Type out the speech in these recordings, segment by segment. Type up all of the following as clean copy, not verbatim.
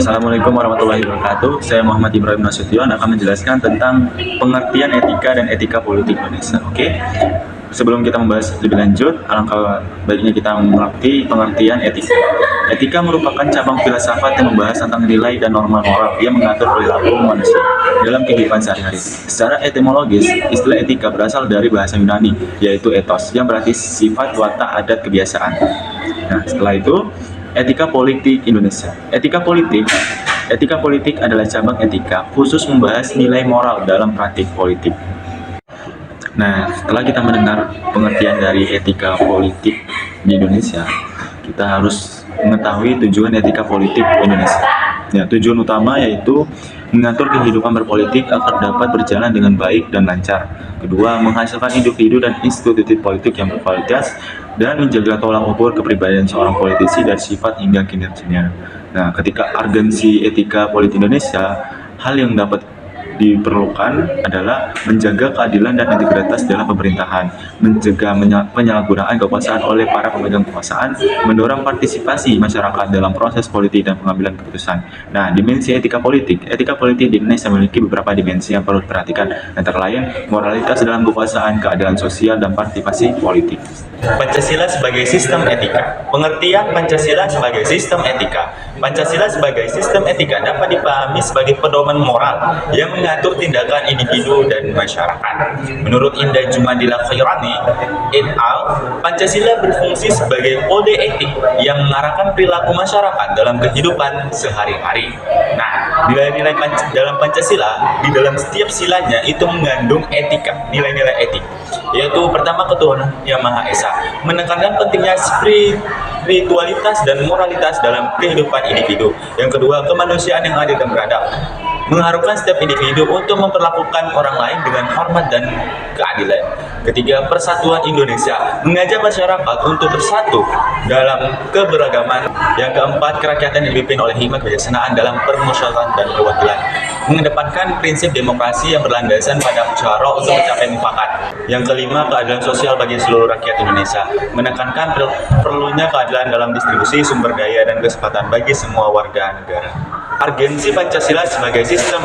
Assalamualaikum warahmatullahi wabarakatuh. Saya Muhammad Ibrahim Nasution akan menjelaskan tentang pengertian etika dan etika politik Indonesia. Oke. Sebelum kita membahas lebih lanjut, alangkah baiknya kita mengerti pengertian etika. Etika merupakan cabang filsafat yang membahas tentang nilai dan norma moral yang mengatur perilaku manusia dalam kehidupan sehari-hari. Secara etimologis, istilah etika berasal dari bahasa Yunani, yaitu ethos, yang berarti sifat, watak, adat, kebiasaan. Nah, setelah itu, etika politik Indonesia. Etika politik adalah cabang etika khusus membahas nilai moral dalam praktik politik. Nah, setelah kita mendengar pengertian dari etika politik di Indonesia, kita harus mengetahui tujuan etika politik Indonesia. Ya, tujuan utama yaitu mengatur kehidupan berpolitik agar dapat berjalan dengan baik dan lancar. Kedua, menghasilkan individu dan institusi politik yang berkualitas dan menjaga tolak ukur kepribadian seorang politisi dari sifat hingga kinerjanya. Nah, ketika urgensi etika politik Indonesia, hal yang dapat diperlukan adalah menjaga keadilan dan integritas dalam pemerintahan, mencegah penyalahgunaan kekuasaan oleh para pemegang kekuasaan, mendorong partisipasi masyarakat dalam proses politik dan pengambilan keputusan. Nah, dimensi etika politik di Indonesia memiliki beberapa dimensi yang perlu diperhatikan, antara lain moralitas dalam kekuasaan, keadilan sosial, dan partisipasi politik. Pancasila sebagai sistem etika. Pengertian Pancasila sebagai sistem etika. Pancasila sebagai sistem etika dapat dipahami sebagai pedoman moral yang mengatur tindakan individu dan masyarakat. Menurut Indah Jumadila Khairani et al., Pancasila berfungsi sebagai kode etik yang mengarahkan perilaku masyarakat dalam kehidupan sehari-hari. Nah, nilai-nilai dalam Pancasila, di dalam setiap silanya itu mengandung etika, nilai-nilai etik. Yaitu pertama, ketuhanan yang Maha Esa, menekankan pentingnya spiritualitas dan moralitas dalam kehidupan individu. Yang kedua, kemanusiaan yang adil dan beradab, mengharuskan setiap individu untuk memperlakukan orang lain dengan hormat dan keadilan. Ketiga, persatuan Indonesia, mengajak masyarakat untuk bersatu dalam keberagaman. Yang keempat, kerakyatan yang dipimpin oleh hikmat kebijaksanaan dalam permusyawaratan dan perwakilan, mengedepankan prinsip demokrasi yang berlandasan pada musyawarah untuk mencapai mufakat. Yang kelima, keadilan sosial bagi seluruh rakyat Indonesia, menekankan perlunya keadilan dalam distribusi sumber daya dan kesempatan bagi semua warga negara. Urgensi Pancasila sebagai sistem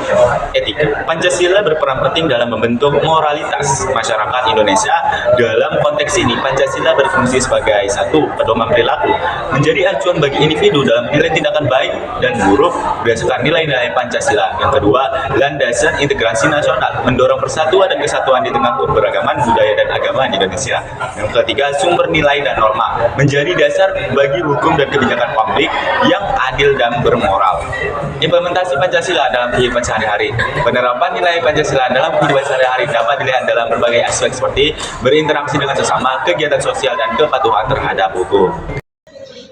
etika. Pancasila berperan penting dalam membentuk moralitas masyarakat Indonesia. Dalam konteks ini, Pancasila berfungsi sebagai satu, pedoman perilaku, menjadi acuan bagi individu dalam menilai tindakan baik dan buruk berdasarkan nilai-nilai Pancasila. Yang kedua, landasan integrasi nasional, mendorong persatuan dan kesatuan di tengah keberagaman budaya dan agama di Indonesia. Yang ketiga, sumber nilai dan norma, menjadi dasar bagi hukum dan kebijakan publik yang adil dan bermoral. Implementasi Pancasila dalam kehidupan sehari-hari. Penerapan nilai Pancasila dalam kehidupan sehari-hari dapat dilihat dalam berbagai aspek seperti berinteraksi dengan sesama, kegiatan sosial, dan kepatuhan terhadap hukum.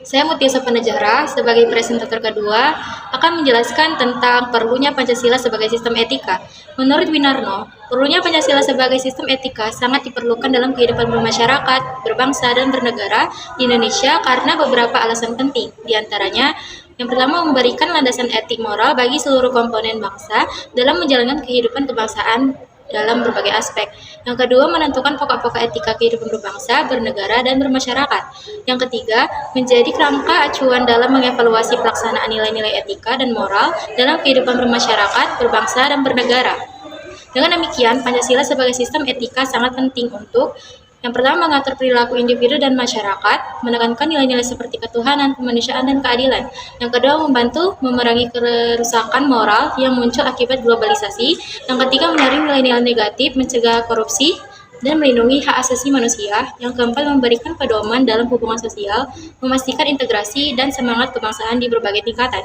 Saya Mutia Sopanajara sebagai presentator kedua akan menjelaskan tentang perlunya Pancasila sebagai sistem etika. Menurut Winarno, perlunya Pancasila sebagai sistem etika sangat diperlukan dalam kehidupan bermasyarakat, berbangsa, dan bernegara di Indonesia karena beberapa alasan penting. Di antaranya, yang pertama, memberikan landasan etik moral bagi seluruh komponen bangsa dalam menjalankan kehidupan kebangsaan dalam berbagai aspek. Yang kedua, menentukan pokok-pokok etika kehidupan berbangsa, bernegara, dan bermasyarakat. Yang ketiga, menjadi kerangka acuan dalam mengevaluasi pelaksanaan nilai-nilai etika dan moral dalam kehidupan bermasyarakat, berbangsa, dan bernegara. Dengan demikian, Pancasila sebagai sistem etika sangat penting untuk yang pertama, mengatur perilaku individu dan masyarakat, menekankan nilai-nilai seperti ketuhanan, kemanusiaan, dan keadilan. Yang kedua, membantu memerangi kerusakan moral yang muncul akibat globalisasi. Yang ketiga, menyaring nilai-nilai negatif, mencegah korupsi, dan melindungi hak asasi manusia. Yang keempat, memberikan pedoman dalam hubungan sosial, memastikan integrasi dan semangat kebangsaan di berbagai tingkatan.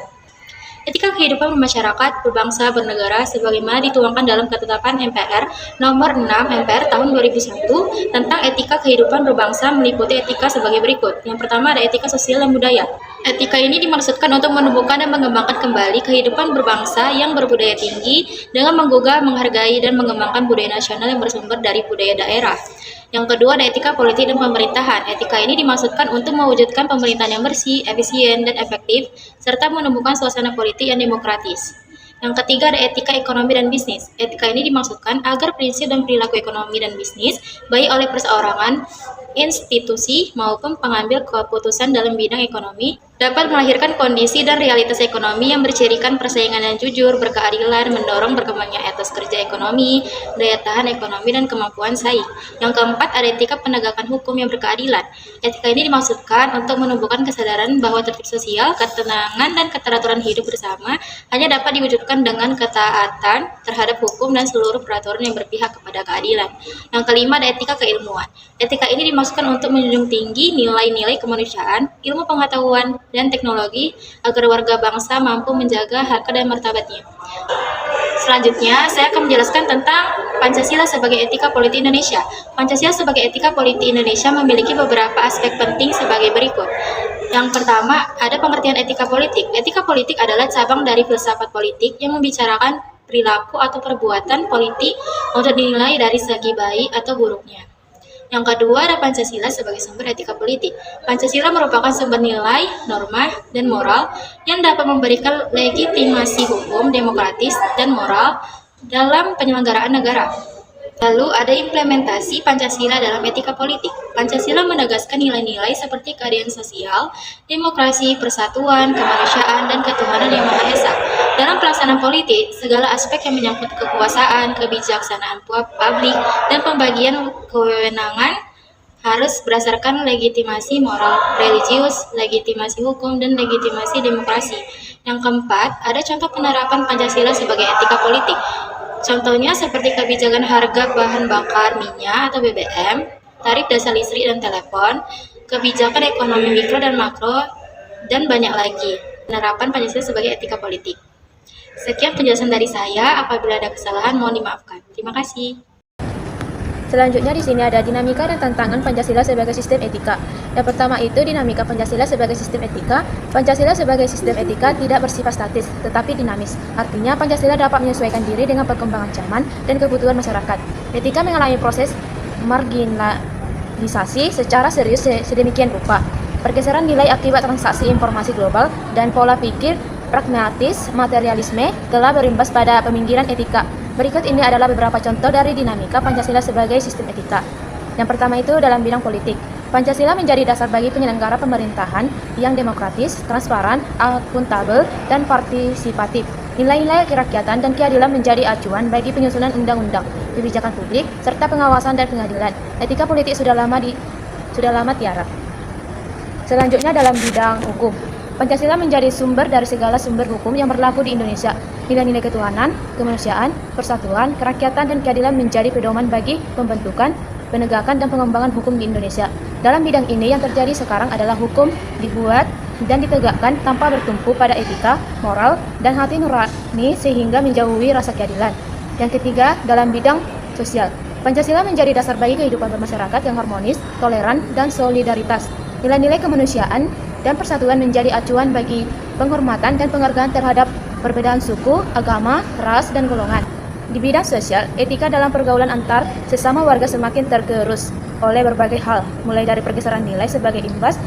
Etika kehidupan bermasyarakat, berbangsa, bernegara sebagaimana dituangkan dalam Ketetapan MPR Nomor 6 MPR tahun 2001 tentang etika kehidupan berbangsa meliputi etika sebagai berikut. Yang pertama ada etika sosial dan budaya. Etika ini dimaksudkan untuk menumbuhkan dan mengembangkan kembali kehidupan berbangsa yang berbudaya tinggi dengan menggugah, menghargai, dan mengembangkan budaya nasional yang bersumber dari budaya daerah. Yang kedua ada etika politik dan pemerintahan. Etika ini dimaksudkan untuk mewujudkan pemerintahan yang bersih, efisien, dan efektif, serta menumbuhkan suasana politik yang demokratis. Yang ketiga ada etika ekonomi dan bisnis. Etika ini dimaksudkan agar prinsip dan perilaku ekonomi dan bisnis, baik oleh perseorangan institusi maupun pengambil keputusan dalam bidang ekonomi dapat melahirkan kondisi dan realitas ekonomi yang bercirikan persaingan yang jujur, berkeadilan, mendorong berkembangnya etos kerja ekonomi, daya tahan ekonomi, dan kemampuan saing. Yang keempat, ada etika penegakan hukum yang berkeadilan. Etika ini dimaksudkan untuk menumbuhkan kesadaran bahwa tertib sosial, ketenangan, dan keteraturan hidup bersama hanya dapat diwujudkan dengan ketaatan terhadap hukum dan seluruh peraturan yang berpihak kepada keadilan. Yang kelima, ada etika keilmuan. Etika ini dimaksudkan untuk menjunjung tinggi nilai-nilai kemanusiaan, ilmu pengetahuan, dan teknologi agar warga bangsa mampu menjaga harkat dan martabatnya. Selanjutnya, saya akan menjelaskan tentang Pancasila sebagai etika politik Indonesia. Pancasila sebagai etika politik Indonesia memiliki beberapa aspek penting sebagai berikut. Yang pertama, ada pengertian etika politik. Etika politik adalah cabang dari filsafat politik yang membicarakan perilaku atau perbuatan politik untuk dinilai dari segi baik atau buruknya. Yang kedua, ada Pancasila sebagai sumber etika politik. Pancasila merupakan sumber nilai, norma, dan moral yang dapat memberikan legitimasi hukum, demokratis, dan moral dalam penyelenggaraan negara. Lalu ada implementasi Pancasila dalam etika politik. Pancasila menegaskan nilai-nilai seperti keadilan sosial, demokrasi, persatuan, kemanusiaan, dan ketuhanan yang Maha Esa. Dalam pelaksanaan politik, segala aspek yang menyangkut kekuasaan, kebijaksanaan publik, dan pembagian kewenangan harus berdasarkan legitimasi moral religius, legitimasi hukum, dan legitimasi demokrasi. Yang keempat, ada contoh penerapan Pancasila sebagai etika politik. Contohnya seperti kebijakan harga bahan bakar minyak atau BBM, tarif dasar listrik dan telepon, kebijakan ekonomi mikro dan makro, dan banyak lagi. Penerapan Pancasila sebagai etika politik. Sekian penjelasan dari saya. Apabila ada kesalahan, mohon dimaafkan. Terima kasih. Selanjutnya di sini ada dinamika dan tantangan Pancasila sebagai sistem etika. Yang pertama itu dinamika Pancasila sebagai sistem etika. Pancasila sebagai sistem etika tidak bersifat statis, tetapi dinamis. Artinya Pancasila dapat menyesuaikan diri dengan perkembangan zaman dan kebutuhan masyarakat. Etika mengalami proses marginalisasi secara serius sedemikian rupa. Pergeseran nilai akibat transaksi informasi global dan pola pikir pragmatis materialisme telah berimbas pada peminggiran etika. Berikut ini adalah beberapa contoh dari dinamika Pancasila sebagai sistem etika. Yang pertama itu dalam bidang politik. Pancasila menjadi dasar bagi penyelenggara pemerintahan yang demokratis, transparan, akuntabel, dan partisipatif. Nilai-nilai kerakyatan dan keadilan menjadi acuan bagi penyusunan undang-undang, kebijakan publik, serta pengawasan dan pengadilan. Etika politik sudah lama tiara. Selanjutnya dalam bidang hukum. Pancasila menjadi sumber dari segala sumber hukum yang berlaku di Indonesia. Nilai-nilai ketuhanan, kemanusiaan, persatuan, kerakyatan, dan keadilan menjadi pedoman bagi pembentukan, penegakan, dan pengembangan hukum di Indonesia. Dalam bidang ini yang terjadi sekarang adalah hukum dibuat dan ditegakkan tanpa bertumpu pada etika, moral, dan hati nurani sehingga menjauhi rasa keadilan. Yang ketiga, dalam bidang sosial. Pancasila menjadi dasar bagi kehidupan bermasyarakat yang harmonis, toleran, dan solidaritas. Nilai-nilai kemanusiaan dan persatuan menjadi acuan bagi penghormatan dan penghargaan terhadap perbedaan suku, agama, ras, dan golongan. Di bidang sosial, etika dalam pergaulan antar sesama warga semakin tergerus oleh berbagai hal, mulai dari pergeseran nilai sebagai imbas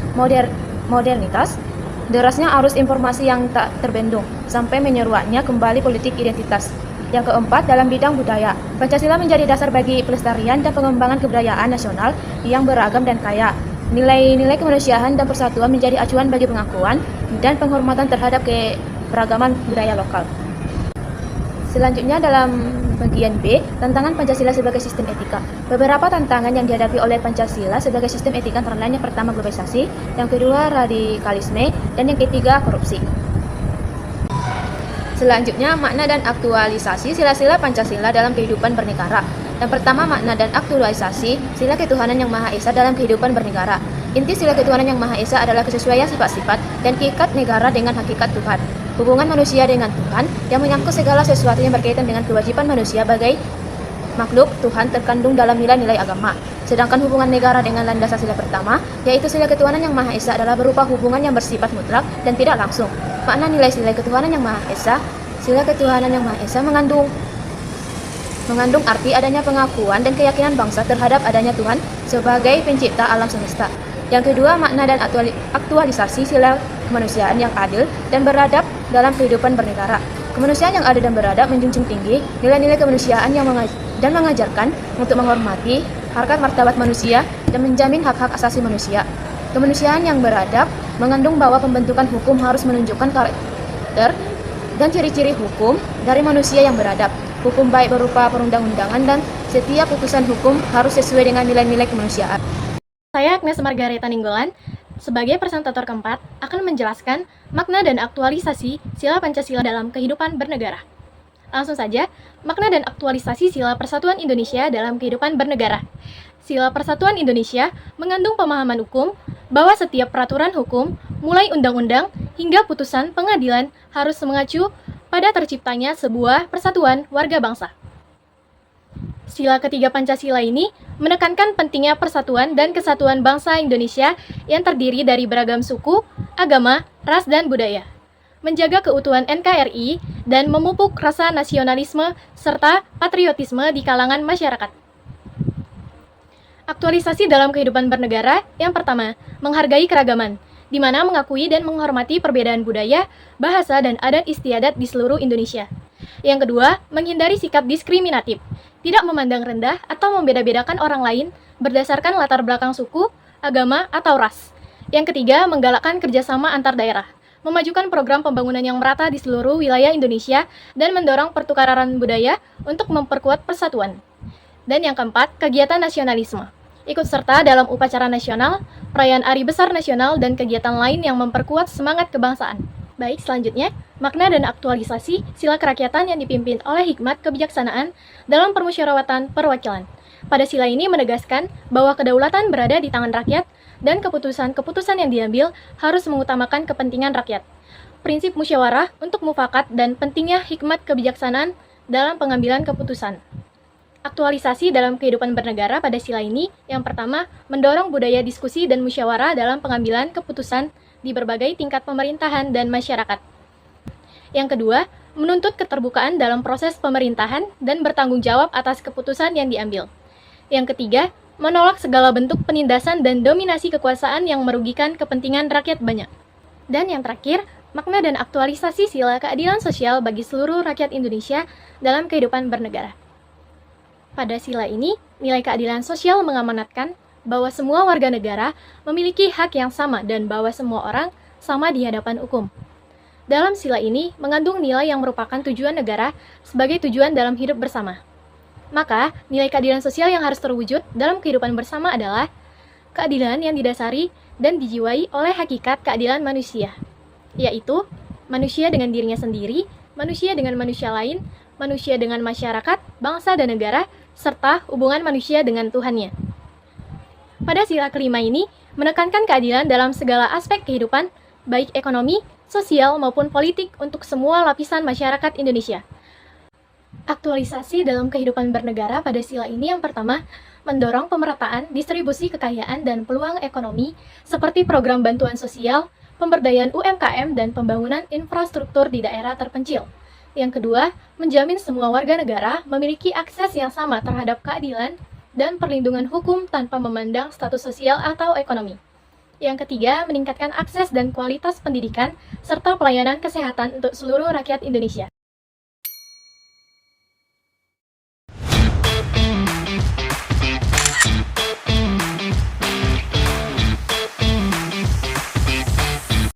modernitas, derasnya arus informasi yang tak terbendung, sampai menyeruaknya kembali politik identitas. Yang keempat, dalam bidang budaya, Pancasila menjadi dasar bagi pelestarian dan pengembangan kebudayaan nasional yang beragam dan kaya. Nilai-nilai kemanusiaan dan persatuan menjadi acuan bagi pengakuan dan penghormatan terhadap keberagaman budaya lokal. Selanjutnya dalam bagian B, tantangan Pancasila sebagai sistem etika. Beberapa tantangan yang dihadapi oleh Pancasila sebagai sistem etika antara lain yang pertama globalisasi, yang kedua radikalisme, dan yang ketiga korupsi. Selanjutnya makna dan aktualisasi sila-sila Pancasila dalam kehidupan bernegara. Yang pertama, makna dan aktualisasi sila ketuhanan yang Maha Esa dalam kehidupan bernegara. Inti sila ketuhanan yang Maha Esa adalah kesesuaian sifat-sifat dan hakikat negara dengan hakikat Tuhan. Hubungan manusia dengan Tuhan yang menyangkut segala sesuatu yang berkaitan dengan kewajiban manusia sebagai makhluk Tuhan terkandung dalam nilai-nilai agama. Sedangkan hubungan negara dengan landasan sila pertama, yaitu sila ketuhanan yang Maha Esa adalah berupa hubungan yang bersifat mutlak dan tidak langsung. Makna nilai sila ketuhanan yang Maha Esa, sila ketuhanan yang Maha Esa mengandung arti adanya pengakuan dan keyakinan bangsa terhadap adanya Tuhan sebagai pencipta alam semesta. Yang kedua, makna dan aktualisasi sila kemanusiaan yang adil dan beradab dalam kehidupan bernegara. Kemanusiaan yang adil dan beradab menjunjung tinggi nilai-nilai kemanusiaan dan mengajarkan untuk menghormati harkat martabat manusia dan menjamin hak-hak asasi manusia. Kemanusiaan yang beradab mengandung bahwa pembentukan hukum harus menunjukkan karakter dan ciri-ciri hukum dari manusia yang beradab. Hukum baik berupa perundang-undangan dan setiap putusan hukum harus sesuai dengan nilai-nilai kemanusiaan. Saya Agnes Margareta Ninggolan, sebagai presentator keempat, akan menjelaskan makna dan aktualisasi sila Pancasila dalam kehidupan bernegara. Langsung saja, makna dan aktualisasi sila Persatuan Indonesia dalam kehidupan bernegara. Sila Persatuan Indonesia mengandung pemahaman hukum bahwa setiap peraturan hukum, mulai undang-undang hingga putusan pengadilan harus mengacu pada terciptanya sebuah persatuan warga bangsa. Sila ketiga Pancasila ini menekankan pentingnya persatuan dan kesatuan bangsa Indonesia yang terdiri dari beragam suku, agama, ras, dan budaya, menjaga keutuhan NKRI, dan memupuk rasa nasionalisme serta patriotisme di kalangan masyarakat. Aktualisasi dalam kehidupan bernegara, yang pertama, menghargai keragaman, di mana mengakui dan menghormati perbedaan budaya, bahasa, dan adat istiadat di seluruh Indonesia. Yang kedua, menghindari sikap diskriminatif, tidak memandang rendah atau membeda-bedakan orang lain berdasarkan latar belakang suku, agama, atau ras. Yang ketiga, menggalakkan kerjasama antar daerah, memajukan program pembangunan yang merata di seluruh wilayah Indonesia, dan mendorong pertukaran budaya untuk memperkuat persatuan. Dan yang keempat, kegiatan nasionalisme, ikut serta dalam upacara nasional, perayaan Hari Besar Nasional, dan kegiatan lain yang memperkuat semangat kebangsaan. Baik, selanjutnya, makna dan aktualisasi sila kerakyatan yang dipimpin oleh hikmat kebijaksanaan dalam permusyawaratan perwakilan. Pada sila ini menegaskan bahwa kedaulatan berada di tangan rakyat dan keputusan-keputusan yang diambil harus mengutamakan kepentingan rakyat. Prinsip musyawarah untuk mufakat dan pentingnya hikmat kebijaksanaan dalam pengambilan keputusan. Aktualisasi dalam kehidupan bernegara pada sila ini, yang pertama, mendorong budaya diskusi dan musyawarah dalam pengambilan keputusan di berbagai tingkat pemerintahan dan masyarakat. Yang kedua, menuntut keterbukaan dalam proses pemerintahan dan bertanggung jawab atas keputusan yang diambil. Yang ketiga, menolak segala bentuk penindasan dan dominasi kekuasaan yang merugikan kepentingan rakyat banyak. Dan yang terakhir, makna dan aktualisasi sila keadilan sosial bagi seluruh rakyat Indonesia dalam kehidupan bernegara. Pada sila ini, nilai keadilan sosial mengamanatkan bahwa semua warga negara memiliki hak yang sama dan bahwa semua orang sama di hadapan hukum. Dalam sila ini mengandung nilai yang merupakan tujuan negara sebagai tujuan dalam hidup bersama. Maka, nilai keadilan sosial yang harus terwujud dalam kehidupan bersama adalah keadilan yang didasari dan dijiwai oleh hakikat keadilan manusia, yaitu manusia dengan dirinya sendiri, manusia dengan manusia lain, manusia dengan masyarakat, bangsa dan negara, serta hubungan manusia dengan Tuhannya. Pada sila kelima ini, menekankan keadilan dalam segala aspek kehidupan, baik ekonomi, sosial, maupun politik untuk semua lapisan masyarakat Indonesia. Aktualisasi dalam kehidupan bernegara pada sila ini yang pertama, mendorong pemerataan distribusi kekayaan dan peluang ekonomi seperti program bantuan sosial, pemberdayaan UMKM, dan pembangunan infrastruktur di daerah terpencil. Yang kedua, menjamin semua warga negara memiliki akses yang sama terhadap keadilan dan perlindungan hukum tanpa memandang status sosial atau ekonomi. Yang ketiga, meningkatkan akses dan kualitas pendidikan serta pelayanan kesehatan untuk seluruh rakyat Indonesia.